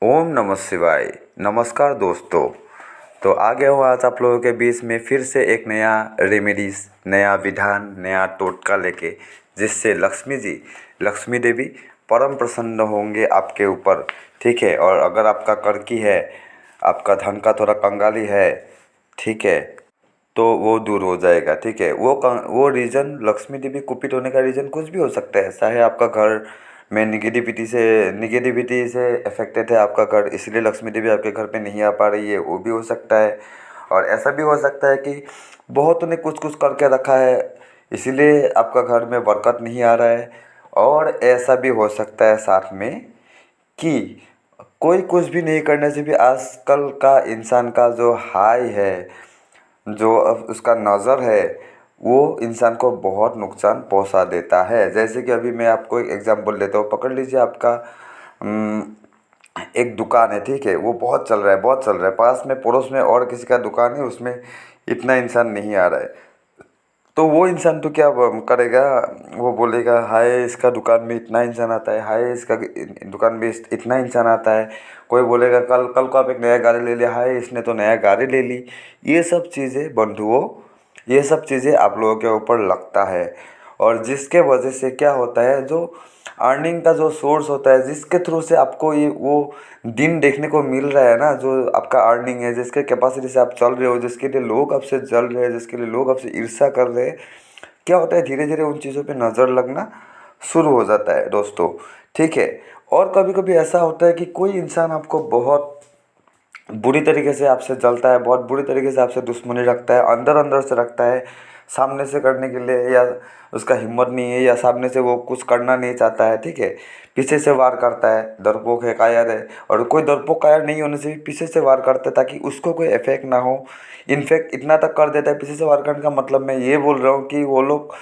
ओम नमः शिवाय। नमस्कार दोस्तों। तो आ गया हूँ आज आप लोगों के बीच में फिर से एक नया रेमेडीज़, नया विधान, नया टोटका लेके, जिससे लक्ष्मी देवी परम प्रसन्न होंगे आपके ऊपर। ठीक है। और अगर आपका कर्की है, आपका धन का थोड़ा कंगाली है, ठीक है, तो वो दूर हो जाएगा। ठीक है। वो रीज़न, लक्ष्मी देवी कुपित होने का रीज़न कुछ भी हो सकता है। चाहे आपका घर में निगेटिविटी से अफेक्टेड है आपका घर, इसलिए लक्ष्मी देवी आपके घर पे नहीं आ पा रही है, वो भी हो सकता है। और ऐसा भी हो सकता है कि बहुतों ने कुछ कुछ करके रखा है, इसीलिए आपका घर में बरकत नहीं आ रहा है। और ऐसा भी हो सकता है साथ में कि कोई कुछ भी नहीं करने से भी आजकल का इंसान का जो हाई है, जो अब उसका नज़र है, वो इंसान को बहुत नुकसान पहुंचा देता है। जैसे कि अभी मैं आपको एक एग्जांपल देता हूँ। पकड़ लीजिए आपका अम, एक दुकान है। ठीक है। वो बहुत चल रहा है, बहुत चल रहा है। पास में पड़ोस में और किसी का दुकान है, उसमें इतना इंसान नहीं आ रहा है। तो वो इंसान तो क्या करेगा, वो बोलेगा हाय इसका दुकान में इतना इंसान आता है, हाय इसका दुकान में इतना इंसान आता है। कोई बोलेगा कल कल को आप एक नया गाड़ी ले लिया, हाय इसने तो नया गाड़ी ले ली। ये सब चीज़ें बंधुओं, ये सब चीज़ें आप लोगों के ऊपर लगता है। और जिसके वजह से क्या होता है, जो अर्निंग का जो सोर्स होता है, जिसके थ्रू से आपको ये वो दिन देखने को मिल रहा है ना, जो आपका अर्निंग है, जिसके कैपेसिटी से आप चल रहे हो, जिसके लिए लोग आपसे जल रहे हैं, जिसके लिए लोग आपसे ईर्ष्या कर रहे हैं, क्या होता है धीरे धीरे उन चीज़ों पे नज़र लगना शुरू हो जाता है दोस्तों। ठीक है। और कभी कभी ऐसा होता है कि कोई इंसान आपको बहुत बुरी तरीके से आपसे जलता है, बहुत बुरी तरीके से आपसे दुश्मनी रखता है, अंदर अंदर से रखता है, सामने से करने के लिए या उसका हिम्मत नहीं है, या सामने से वो कुछ करना नहीं चाहता है। ठीक है। पीछे से वार करता है, डरपोक है, कायर है। और कोई डरपोक कायर नहीं होने से भी पीछे से वार करता है ताकि उसको कोई इफेक्ट ना हो। इनफैक्ट इतना तक कर देता है, पीछे से वार करने का मतलब मैं ये बोल रहा हूँ कि वो लोग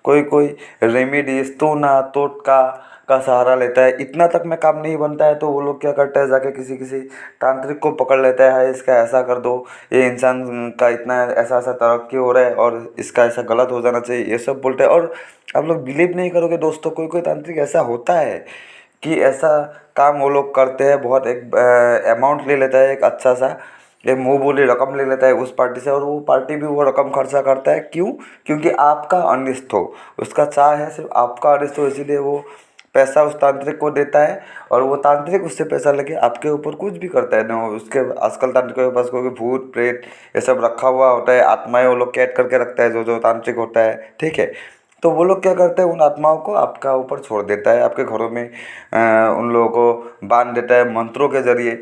कोई कोई रेमेडीज, टोना टोटका का सहारा लेता है। इतना तक में काम नहीं बनता है तो वो लोग क्या करता है, जाके किसी किसी तांत्रिक को पकड़ लेता है, "हाय इसका ऐसा कर दो, ये इंसान का इतना ऐसा ऐसा तरक्की हो रहा है और इसका ऐसा गलत हो जाना चाहिए", ये सब बोलते हैं। और आप लोग बिलीव नहीं करोगे दोस्तों, कोई कोई तांत्रिक ऐसा होता है कि ऐसा काम वो लोग करते हैं। बहुत एक अमाउंट ले लेता है, एक अच्छा सा एक मुंह बोली रकम ले लेता है उस पार्टी से, और वो पार्टी भी वो रकम खर्चा करता है। क्यों? क्योंकि आपका अनिष्ट हो, उसका चाह है सिर्फ आपका अनिष्ट हो, इसीलिए वो पैसा उस तांत्रिक को देता है। और वो तांत्रिक उससे पैसा लेके आपके ऊपर कुछ भी करता है ना। उसके आजकल तांत्रिकों के पास कोई भूत प्रेत ये सब रखा हुआ होता है, आत्माएं वो लोग कैद करके रखता है, जो जो तांत्रिक होता है। ठीक है। तो वो लोग क्या करते हैं, उन आत्माओं को आपका ऊपर छोड़ देता है, आपके घरों में उन लोगों को बांध देता है मंत्रों के जरिए।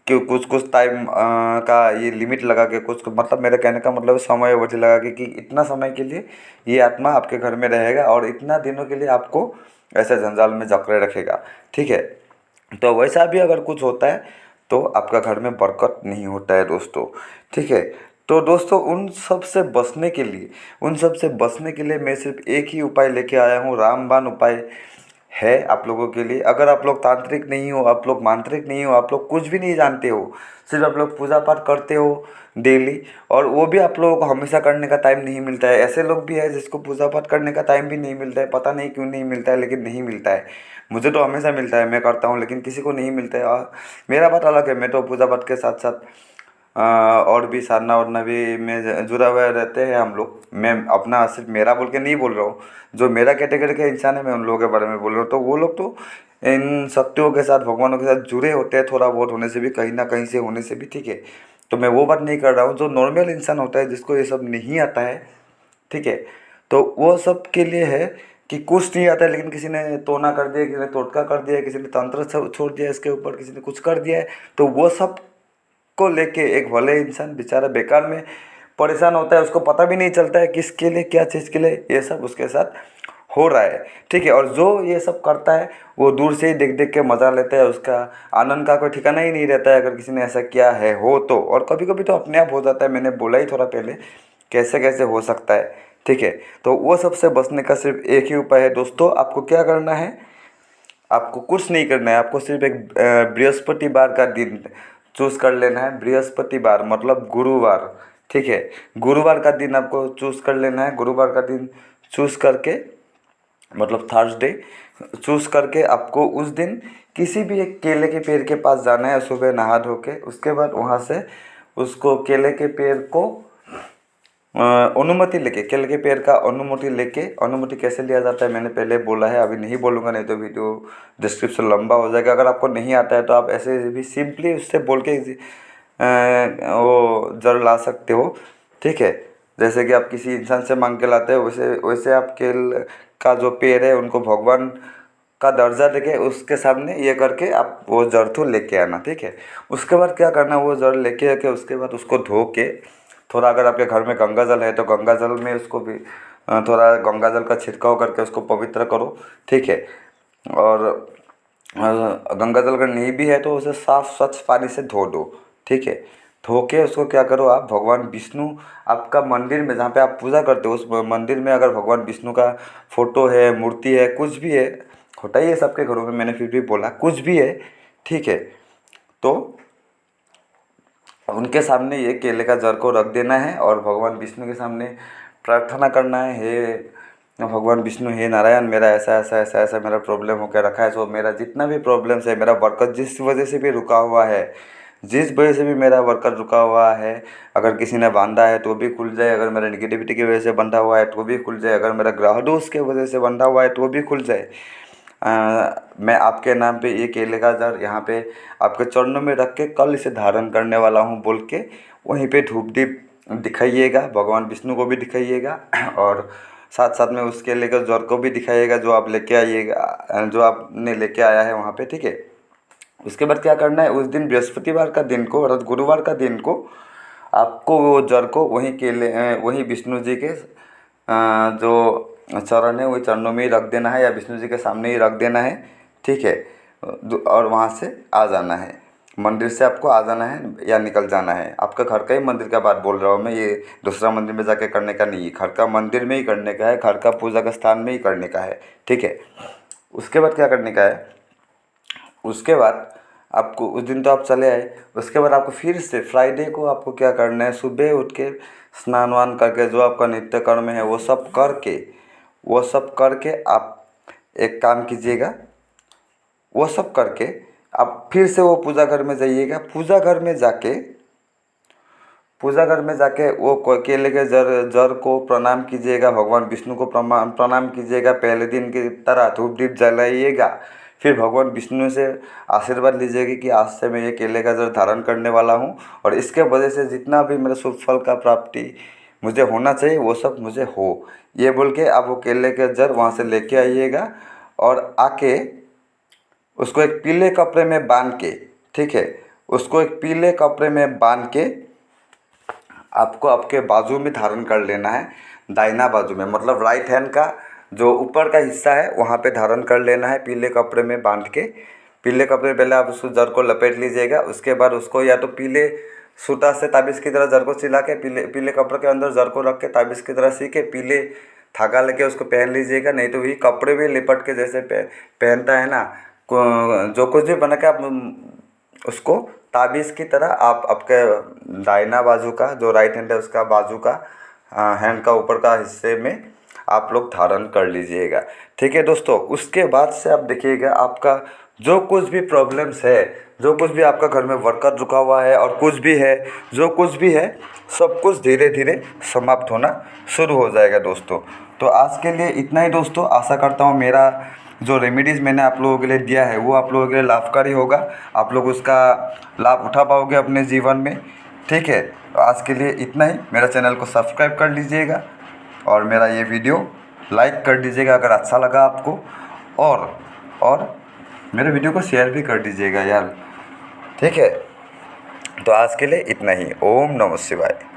कि कुछ कुछ टाइम का ये लिमिट लगा के, कुछ मतलब मेरे कहने का मतलब समय अवधि लगा के कि इतना समय के लिए ये आत्मा आपके घर में रहेगा और इतना दिनों के लिए आपको ऐसे जंजाल में जकड़े रखेगा। ठीक है। तो वैसा भी अगर कुछ होता है तो आपका घर में बरकत नहीं होता है दोस्तों। ठीक है। तो दोस्तों उन सब से बचने के लिए मैं सिर्फ एक ही उपाय लेके आया हूँ, रामबाण उपाय है आप लोगों के लिए। अगर आप लोग तांत्रिक नहीं हो, आप लोग मांत्रिक नहीं हो, आप लोग कुछ भी नहीं जानते हो, सिर्फ आप लोग पूजा पाठ करते हो डेली, और वो भी आप लोगों को हमेशा करने का टाइम नहीं मिलता है। ऐसे लोग भी हैं जिसको पूजा पाठ करने का टाइम भी नहीं मिलता है, पता नहीं क्यों नहीं मिलता है, लेकिन नहीं मिलता है। मुझे तो हमेशा मिलता है, मैं करता हूँ, लेकिन किसी को नहीं मिलता है। मेरा बात अलग है, मैं तो पूजा पाठ के साथ साथ और भी साधना वाधना भी में जुड़ा हुआ रहते हैं हम लोग। मैं अपना सिर्फ मेरा बोल के नहीं बोल रहा हूँ, जो मेरा कैटेगरी का इंसान है मैं उन लोगों के बारे में बोल रहा हूँ। तो वो लोग तो इन शक्तियों के साथ, भगवानों के साथ जुड़े होते हैं, थोड़ा बहुत होने से भी, कहीं ना कहीं से होने से भी। ठीक है। तो मैं वो बात नहीं कर रहा हूँ, जो नॉर्मल इंसान होता है जिसको ये सब नहीं आता है। ठीक है। तो वो सब के लिए है कि कुछ नहीं आता है, लेकिन किसी ने टोना कर दिया, किसी ने टोटका कर दिया, किसी ने तंत्र छोड़ दिया इसके ऊपर, किसी ने कुछ कर दिया है, तो वो सब को लेके एक भले इंसान बेचारा बेकार में परेशान होता है, उसको पता भी नहीं चलता है किसके लिए, क्या चीज़ के लिए ये सब उसके साथ हो रहा है। ठीक है। और जो ये सब करता है वो दूर से ही देख देख के मज़ा लेता है, उसका आनंद का कोई ठिकाना ही नहीं रहता है अगर किसी ने ऐसा किया है हो तो। और कभी कभी तो अपने आप हो जाता है, मैंने बोला ही थोड़ा पहले कैसे कैसे हो सकता है। ठीक है। तो वो सबसे बचने का सिर्फ एक ही उपाय है दोस्तों। आपको क्या करना है, आपको कुछ नहीं करना है, आपको सिर्फ एक बृहस्पतिवार का दिन चूज़ कर लेना है। बृहस्पतिवार मतलब गुरुवार। ठीक है। गुरुवार का दिन आपको चूज़ कर लेना है। गुरुवार का दिन चूज़ करके मतलब थर्सडे चूज़ करके आपको उस दिन किसी भी एक केले के पेड़ के पास जाना है सुबह नहा धो के। उसके बाद वहाँ से उसको केले के पेड़ को अनुमति लेके, केले के पेड़ का अनुमति लेके, अनुमति कैसे लिया जाता है मैंने पहले बोला है, अभी नहीं बोलूँगा, नहीं तो वीडियो डिस्क्रिप्शन लंबा हो जाएगा। अगर आपको नहीं आता है तो आप ऐसे भी सिंपली उससे बोल के वो जड़ ला सकते हो, ठीक है। जैसे कि आप किसी इंसान से मांग के लाते हो, वैसे वैसे आप केल का जो पेड़ है उनको भगवान का दर्जा देके उसके सामने ये करके आप वो जड़ तो लेके आना, ठीक है। उसके बाद क्या करना, वो जड़ लेके आके उसके बाद उसको धो के थोड़ा, अगर आपके घर में गंगा जल है तो गंगा जल में उसको भी थोड़ा गंगा जल का छिड़काव करके उसको पवित्र करो, ठीक है। और गंगा जल अगर नहीं भी है तो उसे साफ स्वच्छ पानी से धो दो, ठीक है। धो के उसको क्या करो, आप भगवान विष्णु, आपका मंदिर में जहाँ पे आप पूजा करते हो उस मंदिर में अगर भगवान विष्णु का फोटो है, मूर्ति है, कुछ भी है, होता ही है सबके घरों में, मैंने फिर भी बोला कुछ भी है, ठीक है। तो उनके सामने ये केले का जड़ को रख देना है और भगवान विष्णु के सामने प्रार्थना करना है, हे भगवान विष्णु, हे नारायण, मेरा ऐसा ऐसा ऐसा ऐसा मेरा प्रॉब्लम होकर रखा है, सो मेरा जितना भी प्रॉब्लम्स है, मेरा वर्कर जिस वजह से भी रुका हुआ है, जिस वजह से भी मेरा वर्कर रुका हुआ है, अगर किसी ने बांधा है तो भी खुल जाए, अगर मेरा नेगेटिविटी की वजह से बंधा हुआ है तो भी खुल जाए, अगर मेरा ग्रह दोष की वजह से बंधा हुआ है तो भी खुल जाए। मैं आपके नाम पे ये केले का जड़ यहाँ पे आपके चरणों में रख के कल इसे धारण करने वाला हूँ बोल के वहीं पे धूप दीप दिखाइएगा, भगवान विष्णु को भी दिखाइएगा और साथ साथ में उस केले के जड़ को भी दिखाइएगा जो आप लेके आइएगा, जो आपने लेके आया है वहाँ पे, ठीक है। उसके बाद क्या करना है, उस दिन बृहस्पतिवार का दिन को अर्थात गुरुवार का दिन को आपको वो जड़ को वहीं विष्णु जी के जो चरण है वही चरणों में ही रख देना है या विष्णु जी के सामने ही रख देना है, ठीक है। और वहाँ से आ जाना है, मंदिर से आपको आ जाना है या निकल जाना है। आपका घर का ही मंदिर का बात बोल रहा हूँ मैं, ये दूसरा मंदिर में जाके करने का नहीं है, घर का मंदिर में ही करने का है, घर का पूजा का स्थान में ही करने का है, ठीक है। उसके बाद क्या करने का है, उसके बाद आपको उस दिन तो आप चले आए, उसके बाद आपको फिर से फ्राइडे को आपको क्या करना है, सुबह उठ के स्नान वान करके जो आपका नित्य कर्म है वो सब करके आप एक काम कीजिएगा, वो सब करके आप फिर से वो पूजा घर में जाइएगा। पूजा घर में जाके वो केले के जड़ को प्रणाम कीजिएगा, भगवान विष्णु को प्रणाम कीजिएगा, पहले दिन की तरह धूप दीप जलाइएगा। फिर भगवान विष्णु से आशीर्वाद लीजिएगा कि आज से मैं ये केले का जड़ धारण करने वाला हूँ और इसके वजह से जितना भी मेरा शुभ फल का प्राप्ति मुझे होना चाहिए वो सब मुझे हो, ये बोल के आप वो केले के जड़ वहाँ से लेके आइएगा और आके उसको एक पीले कपड़े में बांध के, ठीक है, उसको एक पीले कपड़े में बांध के आपको आपके बाजू में धारण कर लेना है, दाहिना बाजू में, मतलब राइट हैंड का जो ऊपर का हिस्सा है वहाँ पे धारण कर लेना है पीले कपड़े में बांध के। पीले कपड़े में पहले आप उस जड़ को लपेट लीजिएगा, उसके बाद उसको या तो पीले सूता से ताबीज़ की तरह जड़ को सिला के पीले कपड़े के अंदर जड़ को रख के ताबीज़ की तरह सी के पीले धागा लेके उसको पहन लीजिएगा, नहीं तो वही कपड़े में लिपट के जैसे पहनता है ना, जो कुछ भी बना के आप उसको ताबीज़ की तरह आप आपके दाहिना बाजू का जो राइट हैंड है उसका बाजू का हैंड का ऊपर का हिस्से में आप लोग धारण कर लीजिएगा, ठीक है दोस्तों। उसके बाद से आप देखिएगा आपका जो कुछ भी प्रॉब्लम्स है, जो कुछ भी आपका घर में वर्कर रुका हुआ है और कुछ भी है, जो कुछ भी है, सब कुछ धीरे धीरे समाप्त होना शुरू हो जाएगा दोस्तों। तो आज के लिए इतना ही दोस्तों। आशा करता हूँ मेरा जो रेमेडीज़ मैंने आप लोगों के लिए दिया है वो आप लोगों के लिए लाभकारी होगा, आप लोग उसका लाभ उठा पाओगे अपने जीवन में, ठीक है। तो आज के लिए इतना ही। मेरा चैनल को सब्सक्राइब कर लीजिएगा और मेरा ये वीडियो लाइक कर दीजिएगा अगर अच्छा लगा आपको, और मेरे वीडियो को शेयर भी कर दीजिएगा यार, ठीक है। तो आज के लिए इतना ही। ओम नमः शिवाय।